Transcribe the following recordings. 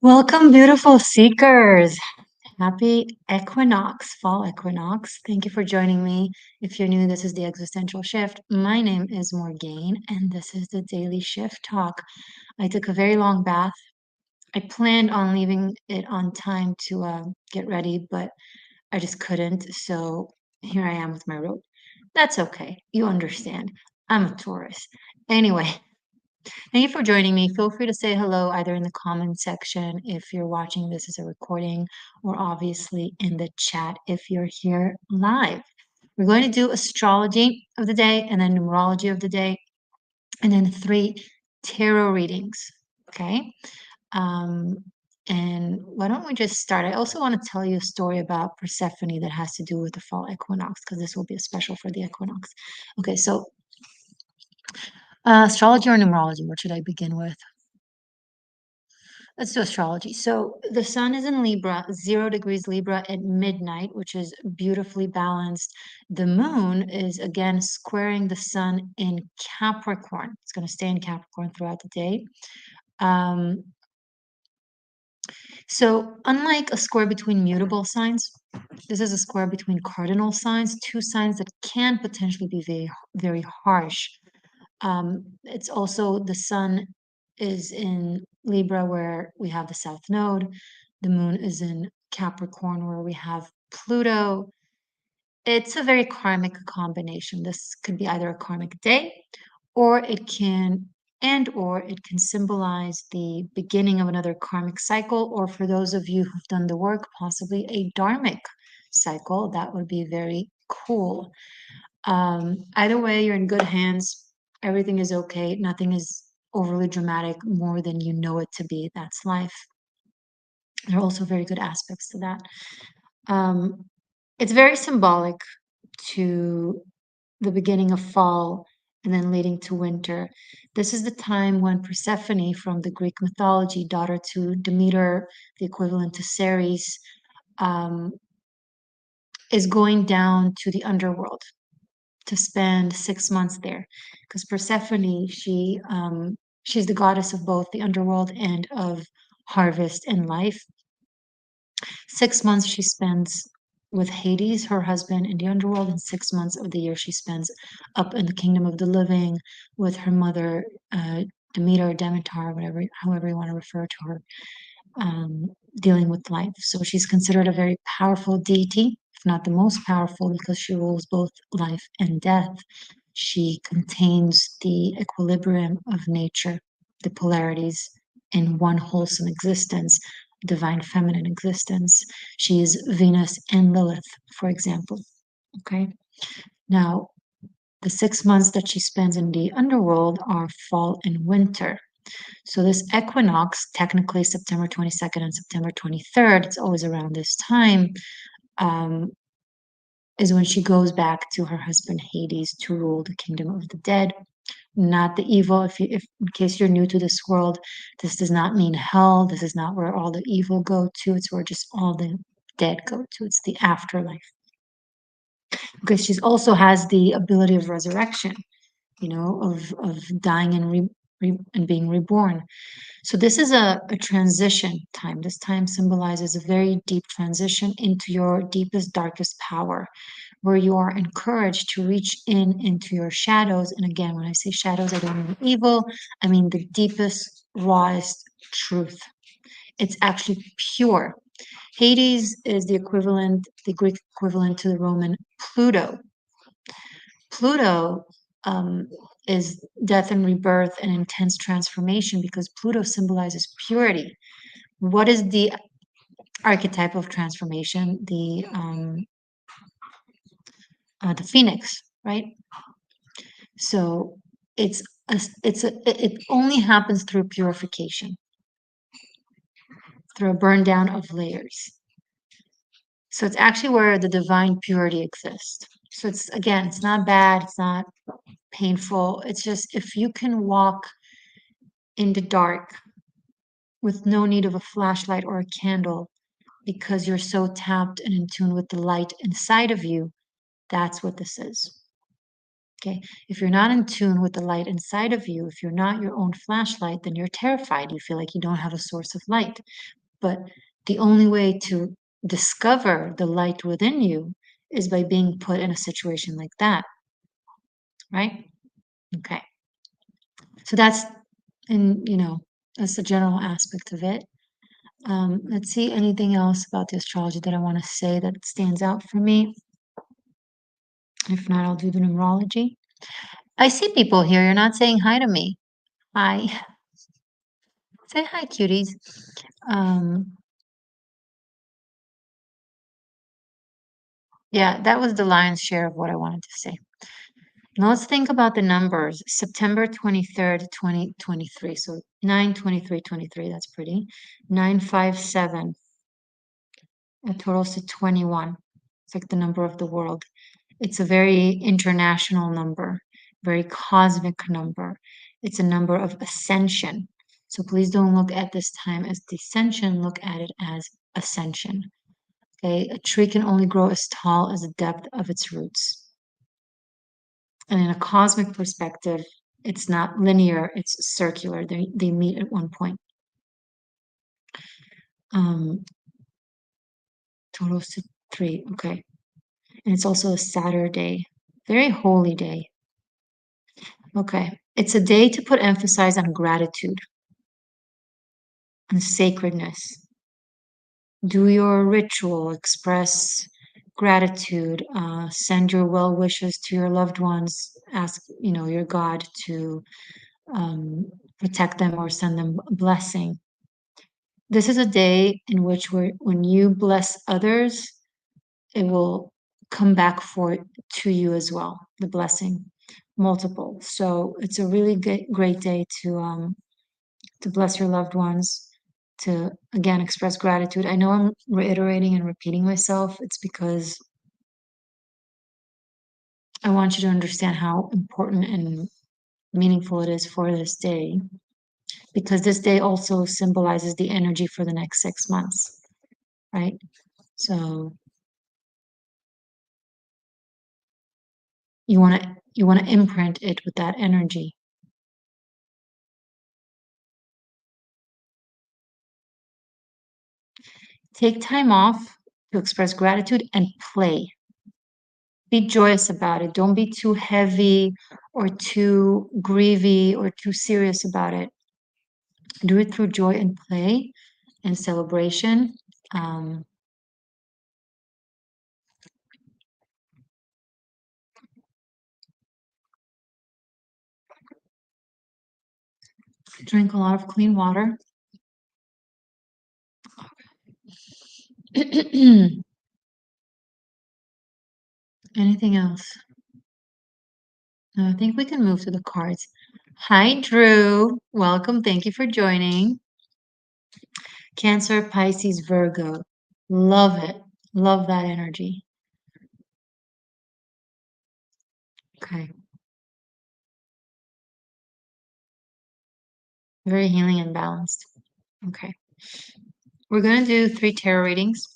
Welcome, beautiful seekers. Happy equinox, fall equinox. Thank you for joining me. If you're new, this is the existential shift. My name is Morgane, and this is the daily shift talk. I took a very long bath. I planned on leaving it on time to get ready, but I just couldn't. So here I am with my robe. That's okay. You understand. I'm a Taurus. Anyway, thank you for joining me. Feel free to say hello either in the comment section if you're watching this as a recording, or obviously in the chat if you're here live. We're going to do astrology of the day, and then numerology of the day, and then 3 tarot readings. Okay. Um, and why don't we just start? I also want to tell you a story about Persephone that has to do with the fall equinox, because this will be a special for the equinox. Okay, so astrology or numerology, what should I begin with? Let's do astrology. So the sun is in Libra, 0 degrees Libra at midnight, which is beautifully balanced. The moon is again squaring the sun in Capricorn. It's going to stay in Capricorn throughout the day. Um, so unlike a square between mutable signs, this is a square between cardinal signs, two signs that can potentially be very, very harsh. It's also the sun is in Libra where we have the South Node. The moon is in Capricorn where we have Pluto. It's a very karmic combination. This could be either a karmic day or it can symbolize the beginning of another karmic cycle, or for those of you who've done the work, possibly a dharmic cycle. That would be very cool. Either way, you're in good hands. Everything is okay. Nothing is overly dramatic more than you know it to be. That's life. There are also very good aspects to that. Um, it's very symbolic to the beginning of fall and then leading to winter. This is the time when Persephone from the Greek mythology, daughter to Demeter, the equivalent to Ceres, um, is going down to the underworld to spend 6 months there, because Persephone, she's the goddess of both the underworld and of harvest and life. 6 months she spends with Hades, her husband, in the underworld, and 6 months of the year she spends up in the kingdom of the living with her mother, Demeter, Demeter, whatever, however you want to refer to her, dealing with life. So she's considered a very powerful deity, if not the most powerful, because she rules both life and death. She contains the equilibrium of nature, the polarities in one wholesome existence, divine feminine existence. She is Venus and Lilith, for example. Okay. Now, the 6 months that she spends in the underworld are fall and winter. So this equinox, technically September 22nd and September 23rd, it's always around this time, is when she goes back to her husband Hades to rule the kingdom of the dead, not the evil. If in case you're new to this world, this does not mean hell. This is not where all the evil go to. It's where just all the dead go to. It's the afterlife. Because she also has the ability of resurrection, of dying and being reborn. So this is a transition time. This time symbolizes a very deep transition into your deepest, darkest power, where you are encouraged to reach into your shadows. And again, when I say shadows, I don't mean evil. I mean the deepest, rawest truth. It's actually pure. Hades is the equivalent, the Greek equivalent to the Roman Pluto. Pluto is death and rebirth and intense transformation, because Pluto symbolizes purity. What is the archetype of transformation? The phoenix, right? So it only happens through purification, through a burn down of layers. So it's actually where the divine purity exists. So it's not bad, it's not painful. It's just if you can walk in the dark with no need of a flashlight or a candle, because you're so tapped and in tune with the light inside of you, that's what this is. Okay, if you're not in tune with the light inside of you, if you're not your own flashlight, then you're terrified. You feel like you don't have a source of light. But the only way to discover the light within you is by being put in a situation like that, right? Okay. So that's that's the general aspect of it. Let's see anything else about the astrology that I want to say that stands out for me. If not, I'll do the numerology. I see people here. You're not saying hi to me. Hi. Say hi, cuties. Um, yeah, that was the lion's share of what I wanted to say. Now let's think about the numbers. September 23rd, 2023. So 9/23/23, that's pretty. 957. It totals to 21. It's like the number of the world. It's a very international number, very cosmic number. It's a number of ascension. So please don't look at this time as descension, look at it as ascension. Okay, a tree can only grow as tall as the depth of its roots. And in a cosmic perspective, it's not linear, it's circular. They meet at one point. Um, totals to 3. Okay. And it's also a Saturday, very holy day. Okay. It's a day to put emphasis on gratitude and sacredness. Do your ritual, express gratitude, send your well wishes to your loved ones, ask, your God to protect them or send them a blessing. This is a day in which when you bless others, it will come back to you as well, the blessing, multiple. So it's a really great day to bless your loved ones, to again express gratitude. I know I'm reiterating and repeating myself. It's because I want you to understand how important and meaningful it is for this day, because this day also symbolizes the energy for the next 6 months, right? So you want to imprint it with that energy. Take time off to express gratitude and play. Be joyous about it. Don't be too heavy or too grievy or too serious about it. Do it through joy and play and celebration. Um, Drink a lot of clean water. Anything else? No, I think we can move to the cards. Hi, Drew. Welcome. Thank you for joining. Cancer, Pisces, Virgo. Love it. Love that energy. Okay. Very healing and balanced. Okay. We're going to do 3 tarot readings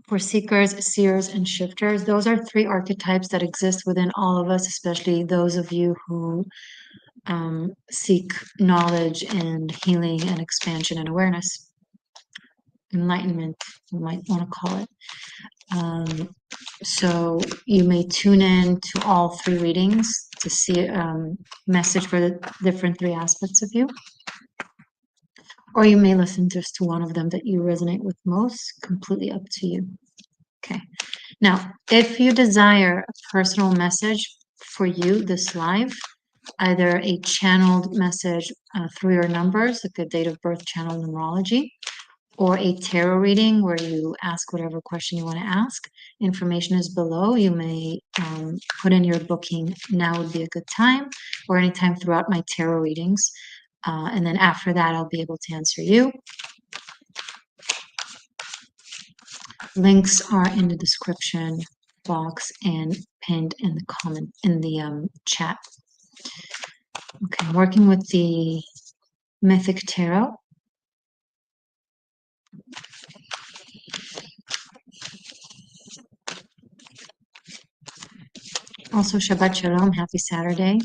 for seekers, seers, and shifters. Those are 3 archetypes that exist within all of us, especially those of you who seek knowledge and healing and expansion and awareness. Enlightenment, you might want to call it. So you may tune in to all 3 readings to see a message for the different 3 aspects of you. Or you may listen just to one of them that you resonate with most, completely up to you. Okay. Now, if you desire a personal message for you this live, either a channeled message through your numbers, like a date of birth channel numerology, or a tarot reading where you ask whatever question you want to ask. Information is below. You may put in your booking. Now would be a good time, or anytime throughout my tarot readings. And then after that, I'll be able to answer you. Links are in the description box and pinned in the comment in the chat. Okay, I'm working with the Mythic Tarot. Also, Shabbat Shalom, happy Saturday.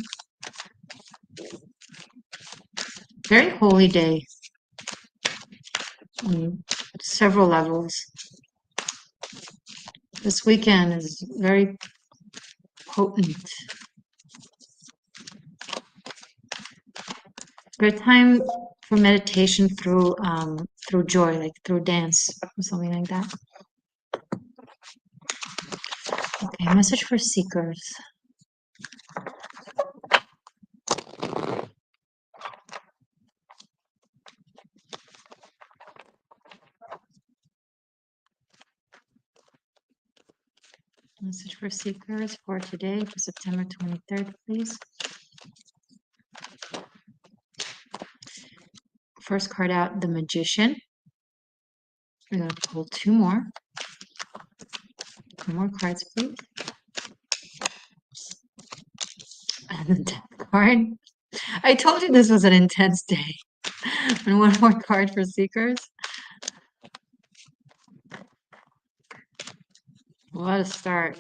Very holy day on several levels. This weekend is very potent. Great time for meditation through joy, like through dance or something like that. Okay, message for seekers. Message for seekers for today, for September 23rd, please. First card out, the Magician. We're going to pull two more. Two more cards, please. And the Death card. I told you this was an intense day. And one more card for seekers. What a start.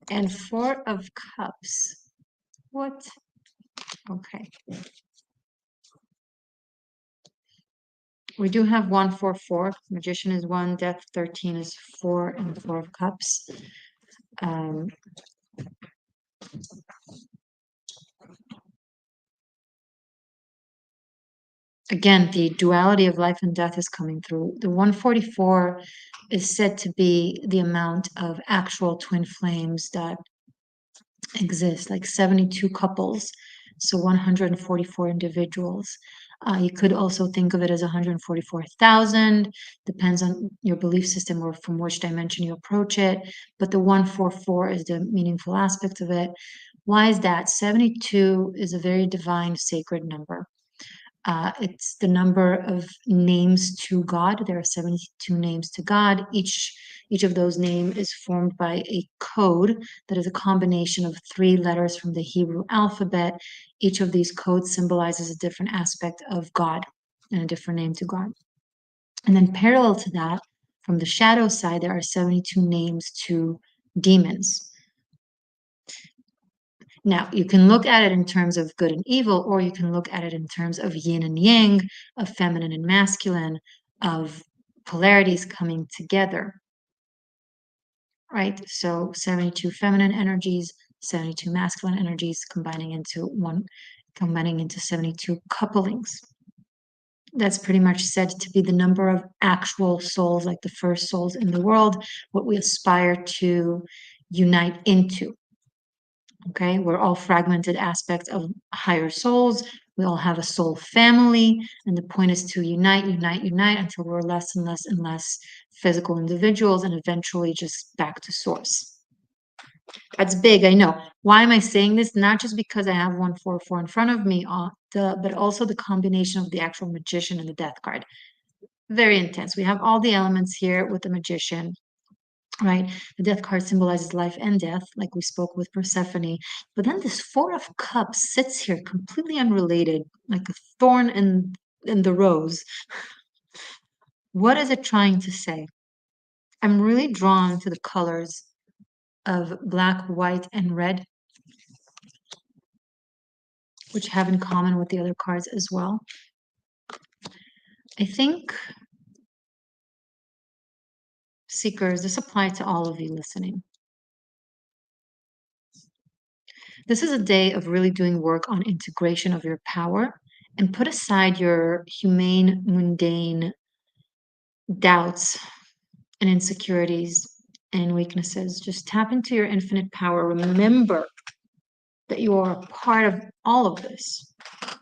And Four of Cups. What? Okay. We do have 144. Magician is 1, Death 13 is 4, and Four of Cups. Again, the duality of life and death is coming through. The 144 is said to be the amount of actual twin flames that exist, like 72 couples, so 144 individuals. You could also think of it as 144,000, depends on your belief system or from which dimension you approach it. But the 144 is the meaningful aspect of it. Why is that? 72 is a very divine, sacred number. It's the number of names to God. There are 72 names to God. Each of those names is formed by a code that is a combination of 3 letters from the Hebrew alphabet. Each of these codes symbolizes a different aspect of God and a different name to God. And then parallel to that, from the shadow side, there are 72 names to demons. Now, you can look at it in terms of good and evil, or you can look at it in terms of yin and yang, of feminine and masculine, of polarities coming together, right? So 72 feminine energies, 72 masculine energies combining into 72 couplings. That's pretty much said to be the number of actual souls, like the first souls in the world, what we aspire to unite into. Okay, we're all fragmented aspects of higher souls. We all have a soul family, and the point is to unite until we're less and less and less physical individuals and eventually just back to source. That's big, I know. Why am I saying this? Not just because I have 144 in front of me, but also the combination of the actual Magician and the Death card. Very intense. We have all the elements here with the Magician. Right? The Death card symbolizes life and death, like we spoke with Persephone. But then this Four of Cups sits here completely unrelated, like a thorn in the rose. What is it trying to say? I'm really drawn to the colors of black, white, and red, which have in common with the other cards as well. I think, seekers, this applies to all of you listening. This is a day of really doing work on integration of your power and put aside your humane, mundane doubts and insecurities and weaknesses. Just tap into your infinite power. Remember that you are a part of all of this,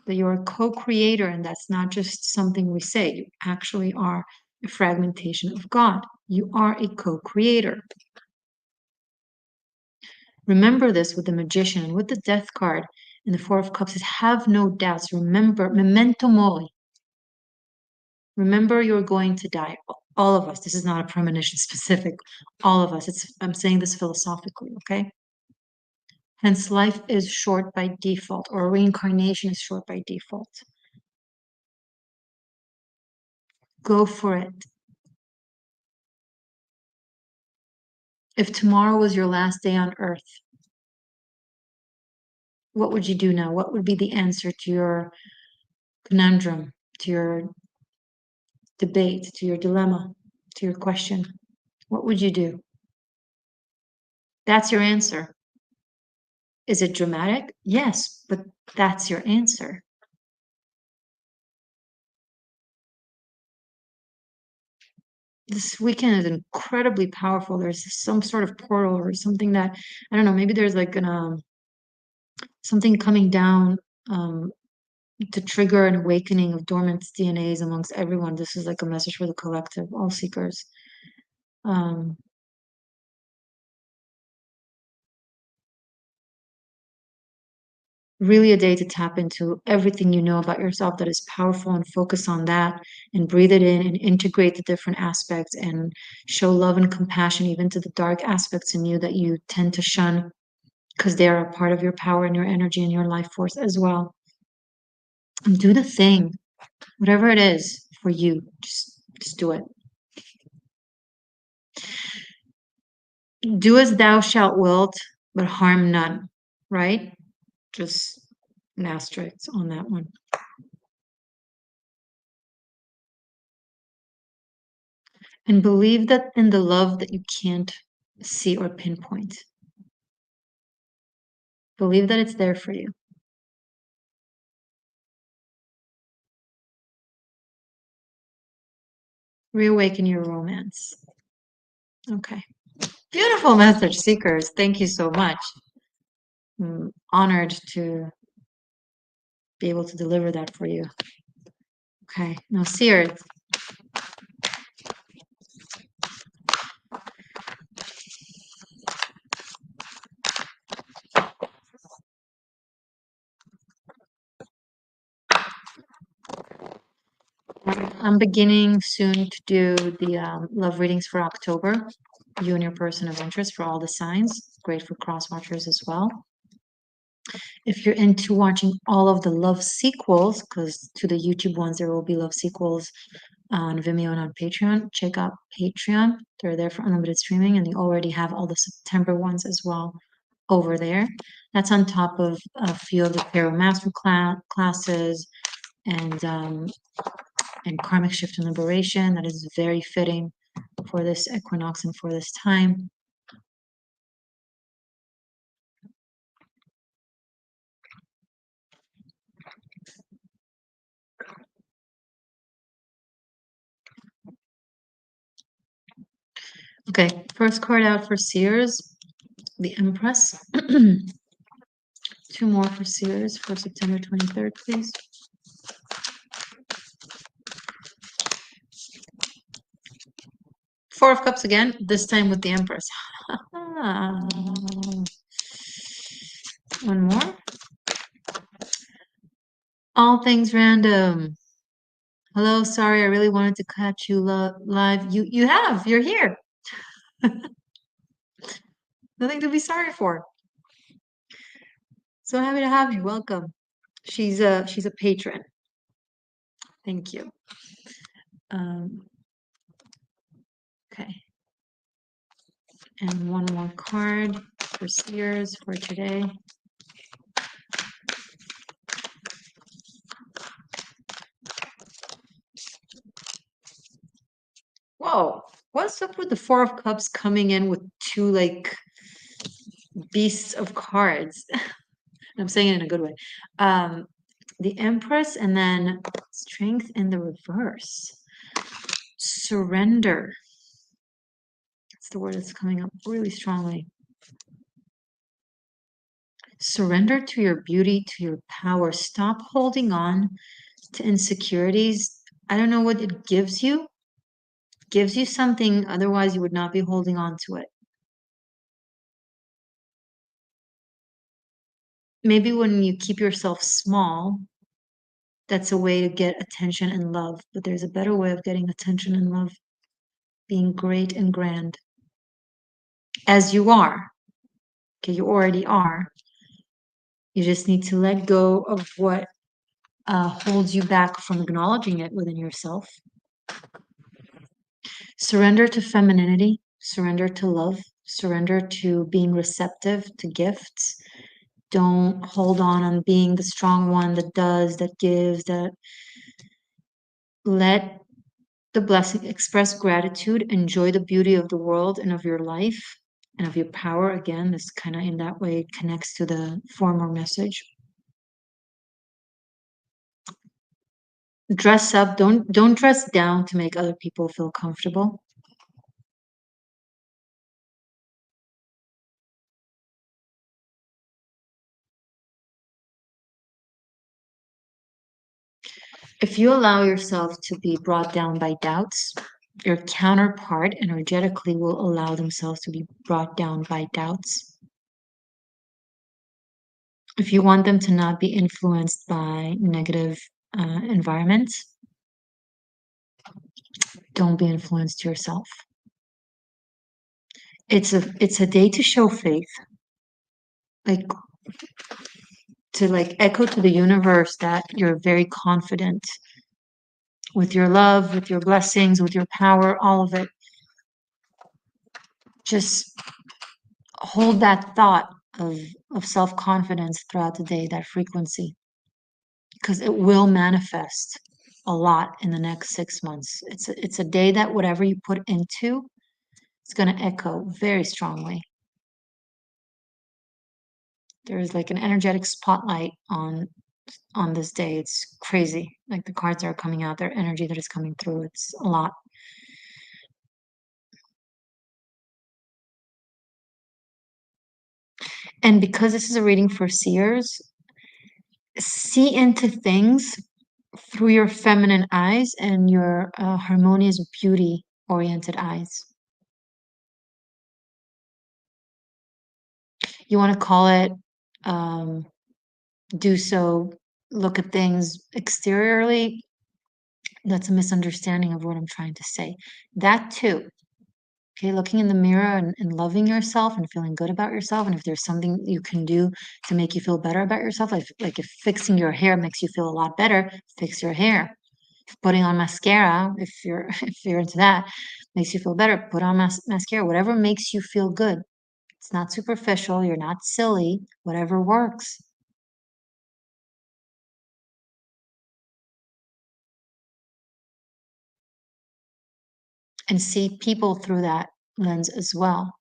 that you're a co-creator, and that's not just something we say. You actually are a fragmentation of God. You are a co-creator. Remember this with the Magician, with the Death card and the Four of Cups is have no doubts. Remember, memento mori. Remember you're going to die. All of us. This is not a premonition specific. All of us. I'm saying this philosophically, okay? Hence, life is short by default, or reincarnation is short by default. Go for it. If tomorrow was your last day on Earth, what would you do now? What would be the answer to your conundrum, to your debate, to your dilemma, to your question? What would you do? That's your answer. Is it dramatic? Yes, but that's your answer. This weekend is incredibly powerful. There's some sort of portal or something that, I don't know, maybe there's like something coming down to trigger an awakening of dormant DNAs amongst everyone. This is like a message for the collective, all seekers. Really a day to tap into everything you know about yourself that is powerful and focus on that and breathe it in and integrate the different aspects and show love and compassion even to the dark aspects in you that you tend to shun because they are a part of your power and your energy and your life force as well. And do the thing, whatever it is for you, just do it. Do as thou shalt wilt, but harm none, right? Just an asterisk on that one. And believe that in the love that you can't see or pinpoint. Believe that it's there for you. Reawaken your romance. Okay. Beautiful message, seekers. Thank you so much. I'm honored to be able to deliver that for you. Okay. Now, seers. I'm beginning soon to do the love readings for October. You and your person of interest for all the signs. Great for cross watchers as well. If you're into watching all of the love sequels, because to the YouTube ones, there will be love sequels on Vimeo and on Patreon, check out Patreon. They're there for unlimited streaming, and they already have all the September ones as well over there. That's on top of a few of the Tarot Master classes and Karmic Shift and Liberation. That is very fitting for this equinox and for this time. Okay, first card out for seers, the Empress. Two more for seers for September 23rd, please. Four of Cups again, this time with the Empress. One more. All things random. Hello, sorry, I really wanted to catch you live. You're here. Nothing to be sorry for. So happy to have you. Welcome. She's a patron. Thank you. Okay. And one more card for seers for today. Whoa, what's up with the Four of Cups coming in with two like beasts of cards? I'm saying it in a good way. The Empress and then Strength in the reverse. Surrender. That's the word that's coming up really strongly. Surrender to your beauty, to your power. Stop holding on to insecurities. I don't know what it gives you. It gives you something, otherwise you would not be holding on to it. Maybe when you keep yourself small, that's a way to get attention and love, but there's a better way of getting attention and love, being great and grand as you are. Okay, you already are. You just need to let go of what holds you back from acknowledging it within yourself. Surrender to femininity, surrender to love, Surrender to being receptive to gifts. Don't hold on being the strong one that does, that gives, that let the blessing, express gratitude, enjoy the beauty of the world and of your life and of your power. Again, this kind of in that way connects to the former message. Dress up, don't dress down to make other people feel comfortable. If you allow yourself to be brought down by doubts, your counterpart energetically will allow themselves to be brought down by doubts. If you want them to not be influenced by negative environments, don't be influenced yourself. It's a day to show faith, like to like echo to the universe that you're very confident with your love, with your blessings, with your power, all of it. Just hold that thought of self-confidence throughout the day, that frequency, because it will manifest a lot in the next 6 months. It's a day that whatever you put into, it's going to echo very strongly. There's like an energetic spotlight on this day. It's crazy. Like the cards that are coming out, their energy that is coming through. It's a lot. And because this is a reading for seers, see into things through your feminine eyes and your harmonious beauty oriented eyes. You want to call it do so, look at things exteriorly. That's a misunderstanding of what I'm trying to say. That too. Okay, looking in the mirror and loving yourself and feeling good about yourself. And if there's something you can do to make you feel better about yourself, like if fixing your hair makes you feel a lot better, fix your hair. Putting on mascara, if you're if you're into that, makes you feel better, put on mascara. Whatever makes you feel good. It's not superficial. You're not silly. Whatever works. And see people through that lens as well.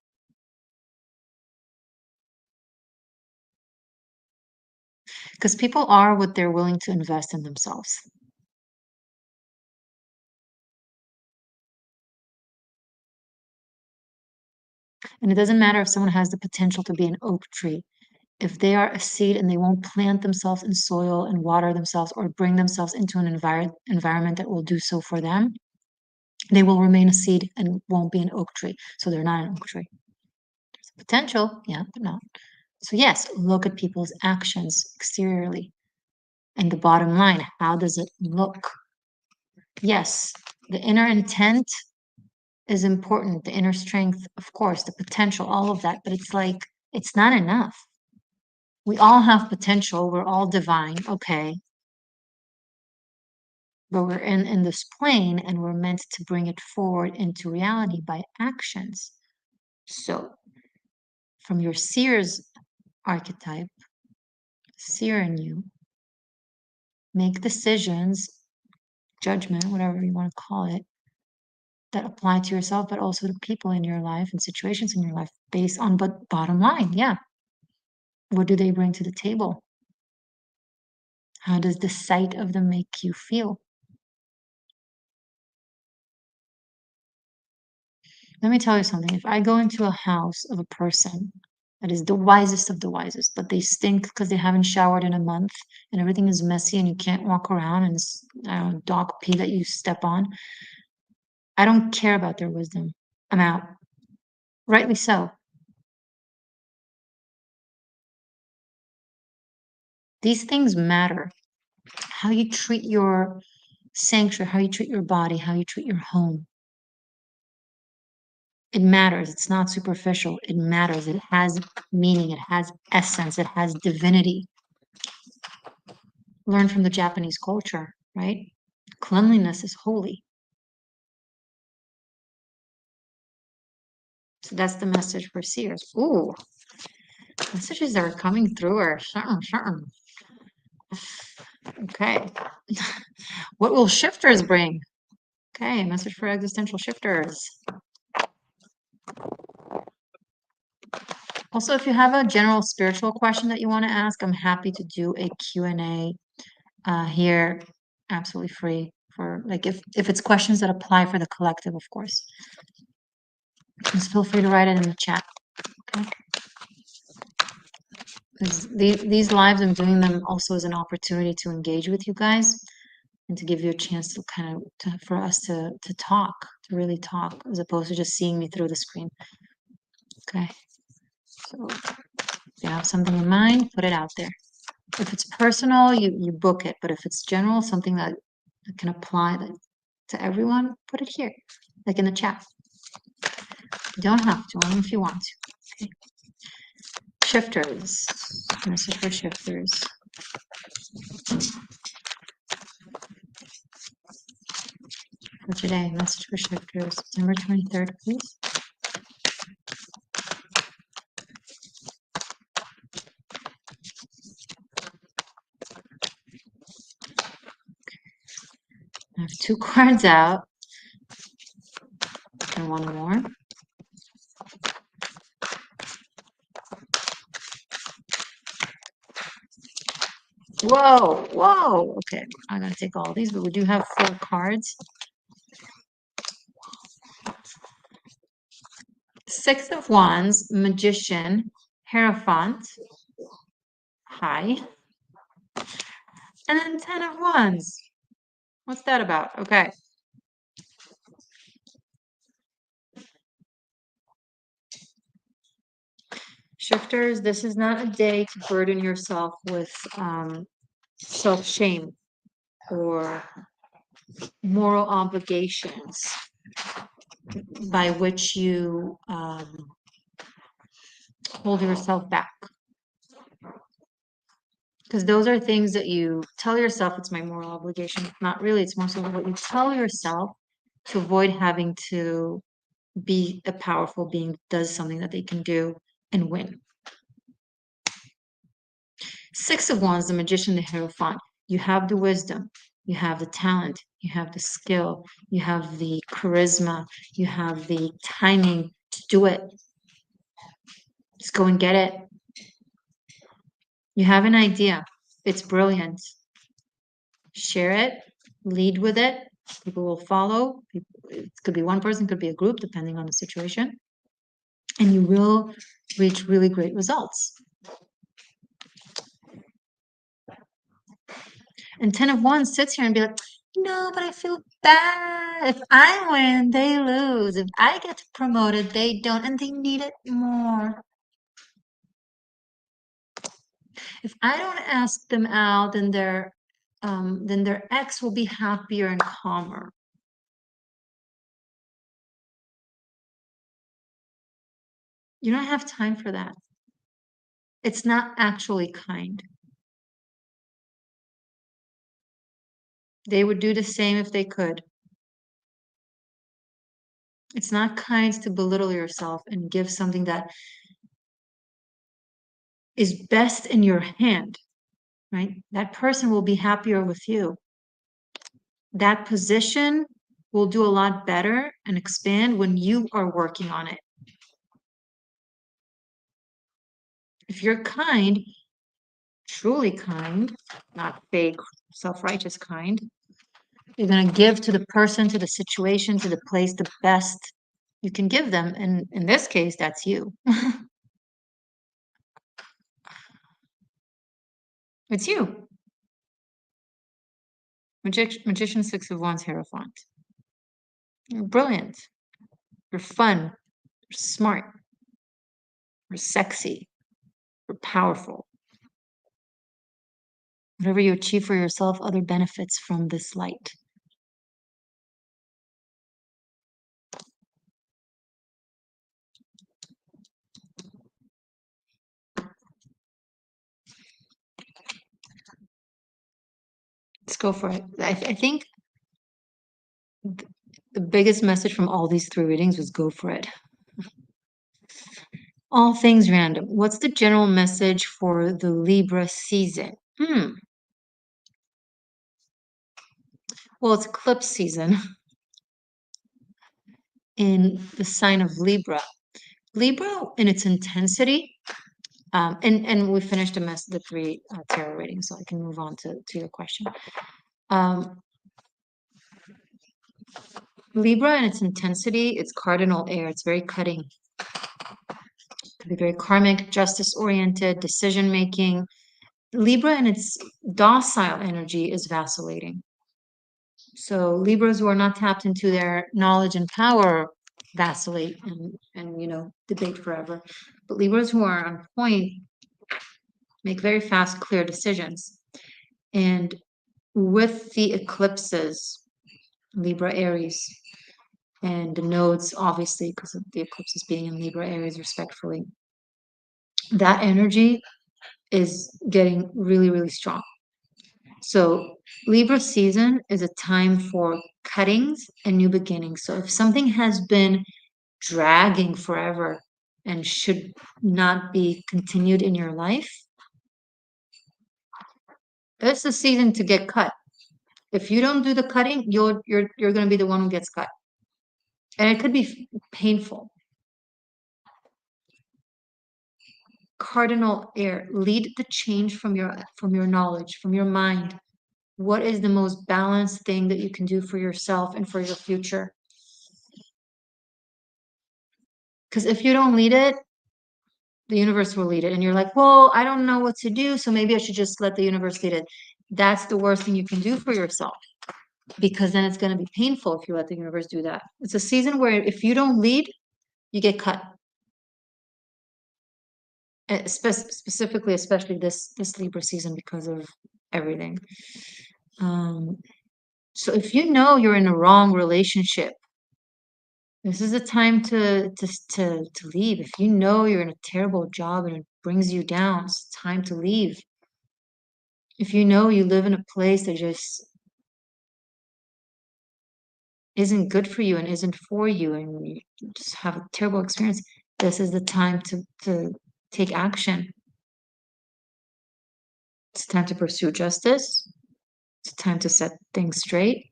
Because people are what they're willing to invest in themselves. And it doesn't matter if someone has the potential to be an oak tree. If they are a seed and they won't plant themselves in soil and water themselves or bring themselves into an environment that will do so for them, they will remain a seed and won't be an oak tree. So they're not an oak tree. There's a potential, yeah, but not. So yes, look at people's actions exteriorly. And the bottom line, how does it look? Yes, the inner intent is important, the inner strength, of course, the potential, all of that, but it's like, it's not enough. We all have potential, we're all divine, okay, but we're in this plane and we're meant to bring it forward into reality by actions. So from your seer's archetype, seer in you, make decisions, judgment, whatever you want to call it, that apply to yourself, but also to people in your life and situations in your life based on, but bottom line, yeah, what do they bring to the table? How does the sight of them make you feel? Let me tell you something. If I go into a house of a person that is the wisest of the wisest, but they stink because they haven't showered in a month and everything is messy and you can't walk around and it's, I don't know, dog pee that you step on, I don't care about their wisdom. I'm out. Rightly so. These things matter. How you treat your sanctuary, how you treat your body, how you treat your home. It matters. It's not superficial. It matters. It has meaning. It has essence. It has divinity. Learn from the Japanese culture, right? Cleanliness is holy. So that's the message for seers. Ooh, messages are coming through or something. Okay. What will shifters bring? Okay, message for existential shifters. Also, if you have a general spiritual question that you want to ask, I'm happy to do a Q&A here, absolutely free for like if it's questions that apply for the collective, of course. Just feel free to write it in the chat. Okay. Because these lives, I'm doing them also as an opportunity to engage with you guys and to give you a chance to kind of for us to talk, to really talk, as opposed to just seeing me through the screen. Okay. So if you have something in mind, put it out there. If it's personal, you book it. But if it's general, something that can apply to everyone, put it here, like in the chat. You don't have to, only if you want to. Okay. Shifters. Message for shifters. For today, message for shifters. September 23rd, please. I have 2 cards out. And 1 more. Whoa, whoa. Okay, I'm gonna take all these, but we do have 4 cards. 6 of Wands, Magician, Hierophant. Hi. And then 10 of Wands. What's that about? Okay. Shifters, this is not a day to burden yourself with self-shame or moral obligations by which you hold yourself back. Because those are things that you tell yourself it's my moral obligation. Not really, it's more so what you tell yourself to avoid having to be a powerful being that does something that they can do and win. 6 of Wands, the Magician, the Hierophant. You have the wisdom, you have the talent, you have the skill, you have the charisma, you have the timing to do it. Just go and get it. You have an idea. It's brilliant. Share it, lead with it. People will follow. It could be one person, could be a group, depending on the situation. And you will reach really great results. And 10 of Wands sits here and be like, no, but I feel bad. If I win, they lose. If I get promoted, they don't, and they need it more. If I don't ask them out, then their ex will be happier and calmer. You don't have time for that. It's not actually kind. They would do the same if they could. It's not kind to belittle yourself and give something that is best in your hand, right? That person will be happier with you. That position will do a lot better and expand when you are working on it. If you're kind, truly kind, not fake, self-righteous kind, you're going to give to the person, to the situation, to the place, the best you can give them. And in this case, that's you. It's you. Magician, 6 of Wands, Hierophant. You're brilliant. You're fun. You're smart. You're sexy. You're powerful. Whatever you achieve for yourself, other benefits from this light. Let's go for it. I think the biggest message from all these 3 readings was go for it. All things random. What's the general message for the Libra season? Well, it's eclipse season in the sign of Libra. Libra in its intensity, and we finished the three tarot readings, so I can move on to your question. Libra in its intensity, it's cardinal air. It's very cutting. It can be very karmic, justice-oriented, decision-making. Libra in its docile energy is vacillating. So Libras who are not tapped into their knowledge and power vacillate and debate forever. But Libras who are on point make very fast, clear decisions. And with the eclipses, Libra, Aries, and the nodes, obviously, because of the eclipses being in Libra, Aries, respectfully, that energy is getting really, really strong. So Libra season is a time for cuttings and new beginnings. So if something has been dragging forever and should not be continued in your life, it's the season to get cut. If you don't do the cutting, you're going to be the one who gets cut, and it could be painful. Cardinal air, lead the change from your knowledge, from your mind. What is the most balanced thing that you can do for yourself and for your future? Because if you don't lead it, the universe will lead it. And you're like, well, I don't know what to do, so maybe I should just let the universe lead it. That's the worst thing you can do for yourself, because then it's going to be painful if you let the universe do that. It's a season where if you don't lead, you get cut. Specifically, especially this Libra season, because of everything. So if you know you're in a wrong relationship, this is the time to leave. If you know you're in a terrible job and it brings you down, it's time to leave. If you know you live in a place that just isn't good for you and isn't for you, and you just have a terrible experience, this is the time to take action. It's time to pursue justice. It's time to set things straight.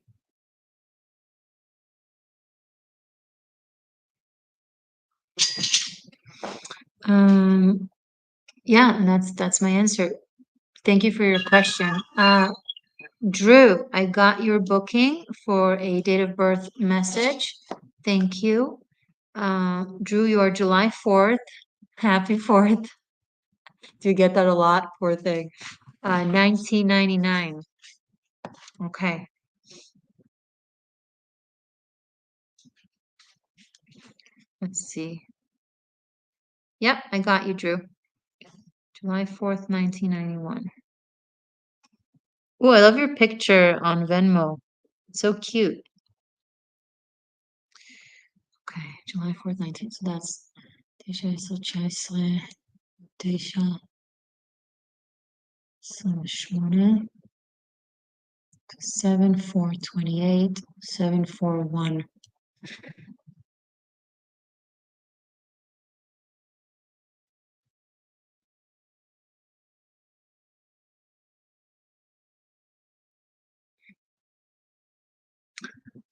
Yeah, and that's my answer. Thank you for your question. Drew, I got your booking for a date of birth message. Thank you. Drew, you are July 4th. Happy 4th. Do you get that a lot? Poor thing. 1999. Okay. Let's see. Yep, I got you, Drew. July 4th, 1991. Oh, I love your picture on Venmo. It's so cute. Okay, July 4th, 19. So that's Desha Sochesle, Desha Samashmona, 7/4/28, 7/4/1.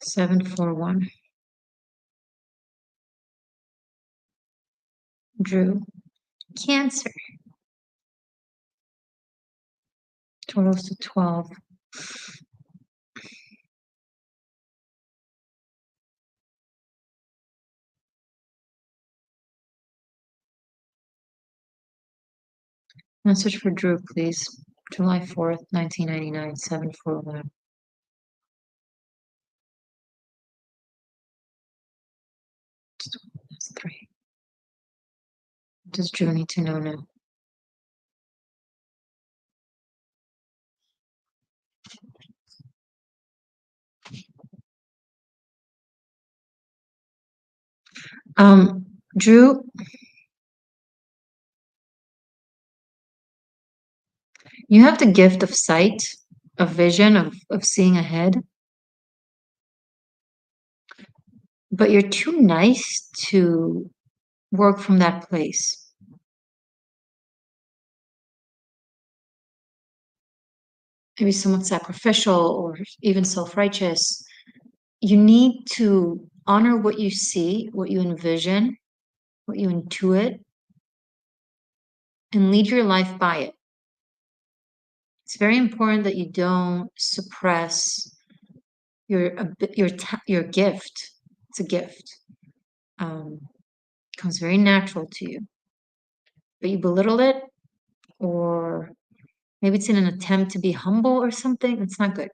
Seven, 4, 1. Drew. Cancer. Totals to 12. Message for Drew, please. July 4th, 1999, 7/4/1. That's 3. What does Drew need to know now? Drew, you have the gift of sight, of vision, of seeing ahead, but you're too nice to work from that place. Maybe somewhat sacrificial or even self-righteous. You need to honor what you see, what you envision, what you intuit, and lead your life by it. It's very important that you don't suppress your gift. It's a gift. Comes very natural to you, but you belittle it, or maybe it's in an attempt to be humble or something. It's not good.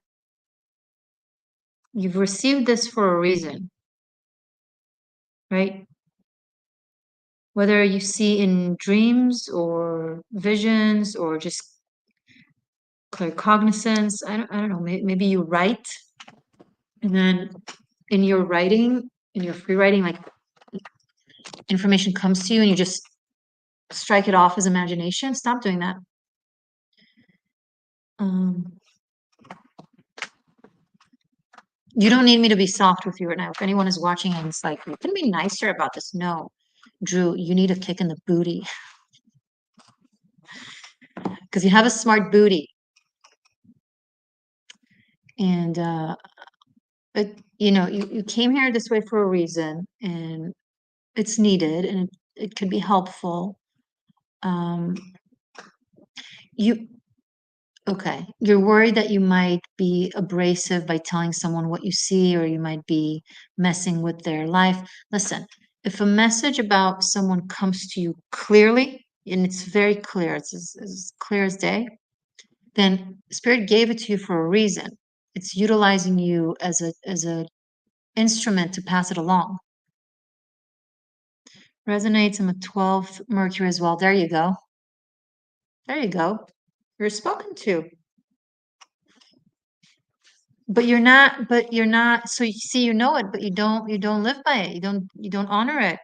You've received this for a reason, right? Whether you see in dreams or visions or just claircognizance, I don't know, maybe you write, and then in your writing, in your free writing, like information comes to you and you just strike it off as imagination. Stop doing that. You don't need me to be soft with you right now. If anyone is watching and it's like, you can be nicer about this. No, Drew, you need a kick in the booty because you have a smart booty. And, you came here this way for a reason, and it's needed, and it could be helpful. You Okay, you're worried that you might be abrasive by telling someone what you see, or you might be messing with their life. Listen, if a message about someone comes to you clearly, and it's very clear, it's as clear as day, then Spirit gave it to you for a reason. It's utilizing you as a instrument to pass it along. Resonates in the 12th Mercury as well. There you go. There you go. You're spoken to. But you're not, so you see, you know it, but you don't live by it. You don't honor it.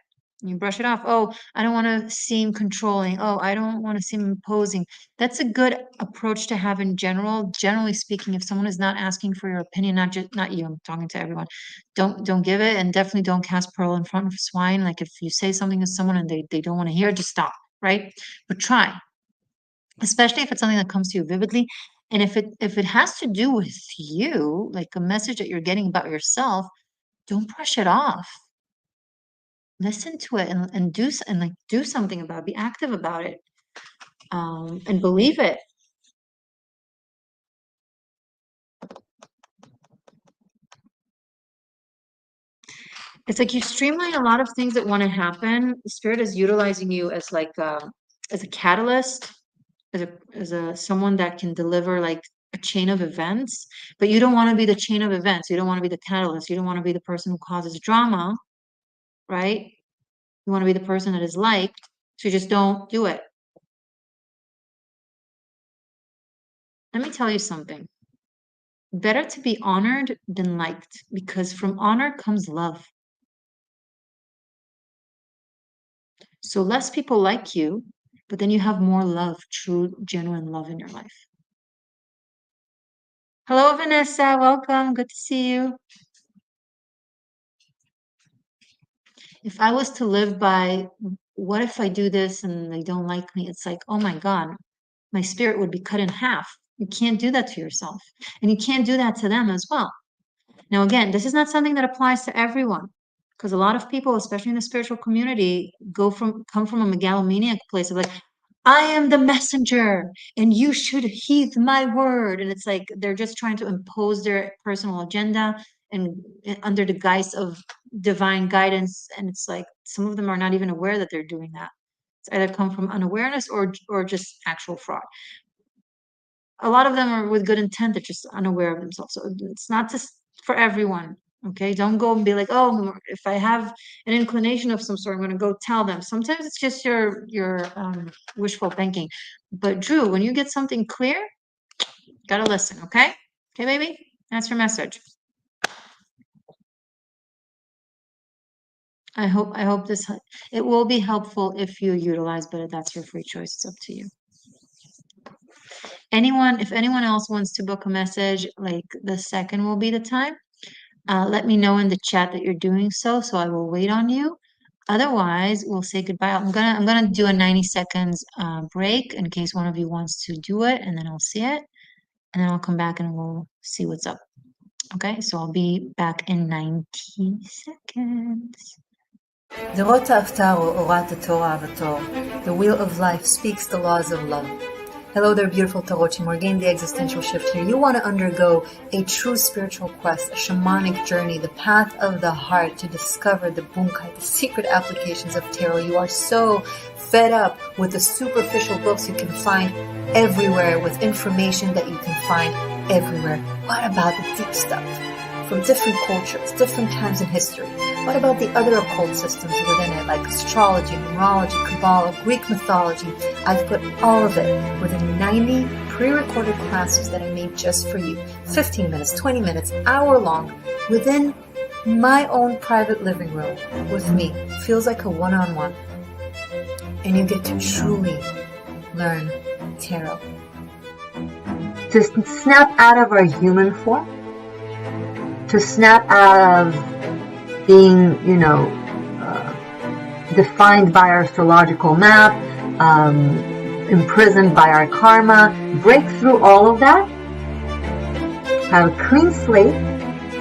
You brush it off. Oh, I don't want to seem controlling. Oh, I don't want to seem imposing. That's a good approach to have in general. Generally speaking, if someone is not asking for your opinion, not you, I'm talking to everyone. Don't give it, and definitely don't cast pearl in front of swine. Like if you say something to someone and they don't want to hear, just stop, right? But try, especially if it's something that comes to you vividly, and if it has to do with you, like a message that you're getting about yourself, don't brush it off. Listen to it and do something about it. Be active about it, and believe it. It's like you streamline a lot of things that want to happen. The spirit is utilizing you as like as a catalyst, as a someone that can deliver like a chain of events, but you don't want to be the chain of events. You don't want to be the catalyst. You don't want to be the person who causes drama, right? You want to be the person that is liked, so just don't do it. Let me tell you something. Better to be honored than liked, because from honor comes love. So less people like you, but then you have more love, true, genuine love in your life. Hello, Vanessa. Welcome. Good to see you. If I was to live by, what if I do this and they don't like me? It's like, oh my God, my spirit would be cut in half. You can't do that to yourself. And you can't do that to them as well. Now, again, this is not something that applies to everyone, because a lot of people, especially in the spiritual community, come from a megalomaniac place of like, I am the messenger and you should heed my word. And it's like they're just trying to impose their personal agenda and under the guise of divine guidance. And it's like some of them are not even aware that they're doing that. It's either come from unawareness or just actual fraud. A lot of them are with good intent, they're just unaware of themselves. So it's not just for everyone. Okay, don't go and be like, oh, if I have an inclination of some sort, I'm going to go tell them. Sometimes it's just your wishful thinking. But Drew, when you get something clear, gotta listen. Okay, okay, baby, that's your message. I hope it will be helpful if you utilize, but that's your free choice. It's up to you. If anyone else wants to book a message, like the second will be the time. Let me know in the chat that you're doing so I will wait on you. Otherwise, we'll say goodbye. I'm gonna do a 90 seconds break in case one of you wants to do it, and then I'll see it, and then I'll come back and we'll see what's up. Okay, so I'll be back in 90 seconds. לראות ההפטר או אורת התורה ותור. The wheel of life speaks the laws of love. Hello there, beautiful Tarochim. We're getting the existential shift here. You want to undergo a true spiritual quest, a shamanic journey, the path of the heart to discover the bunkai, the secret applications of tarot. You are so fed up with the superficial books you can find everywhere, with information that you can find everywhere. What about the deep stuff? From different cultures, different times in history. What about the other occult systems within it, like astrology, numerology, Kabbalah, Greek mythology? I've put all of it within 90 pre-recorded classes that I made just for you. 15 minutes, 20 minutes, hour long, within my own private living room with me. Feels like a one-on-one. And you get to truly learn tarot. To snap out of our human form, to snap out of being, defined by our astrological map, imprisoned by our karma, break through all of that, have a clean slate,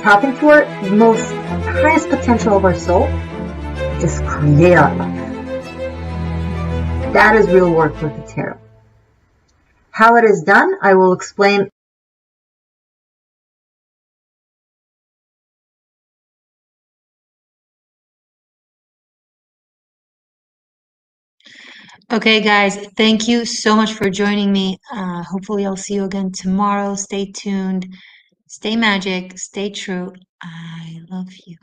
tap into our most highest potential of our soul, just create our life. That is real work with the tarot. How it is done, I will explain. Okay, guys, thank you so much for joining me. Hopefully, I'll see you again tomorrow. Stay tuned, stay magic, stay true. I love you.